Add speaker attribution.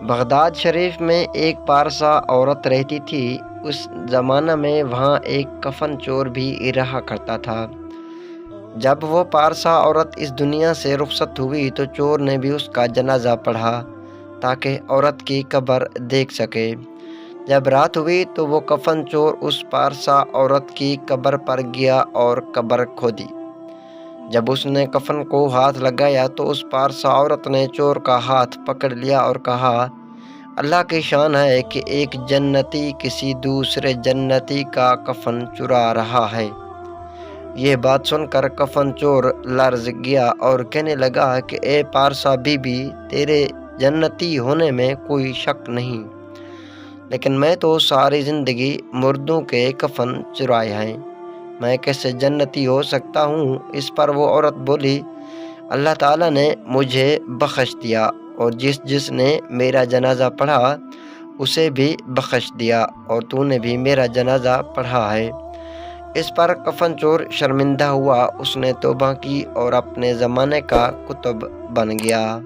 Speaker 1: Baghdad شریف میں ایک پارسا عورت رہتی تھی۔ اس زمانہ میں وہاں ایک کفن چور بھی رہا کرتا تھا۔ جب وہ پارسا عورت اس دنیا سے رخصت ہوئی تو چور نے بھی اس کا جنازہ پڑھا تاکہ عورت کی قبر دیکھ سکے۔ جب رات ہوئی تو وہ کفن چور اس پارسا عورت کی قبر پر گیا اور قبر کھودی۔ جب اس نے کفن کو ہاتھ لگایا تو اس پارسا عورت نے چور کا ہاتھ پکڑ لیا اور کہا، اللہ کی شان ہے کہ ایک جنتی کسی دوسرے جنتی کا کفن چرا رہا ہے۔ یہ بات سن کر کفن چور لرز گیا اور کہنے لگا کہ اے پارسا بی بی، تیرے جنتی ہونے میں کوئی شک نہیں، لیکن میں تو ساری زندگی مردوں کے کفن چرائے ہیں، میں کیسے جنتی ہو سکتا ہوں؟ اس پر وہ عورت بولی، اللہ تعالیٰ نے مجھے بخش دیا اور جس نے میرا جنازہ پڑھا اسے بھی بخش دیا، اور تو نے بھی میرا جنازہ پڑھا ہے۔ اس پر کفن چور شرمندہ ہوا، اس نے توبہ کی اور اپنے زمانے کا قطب بن گیا۔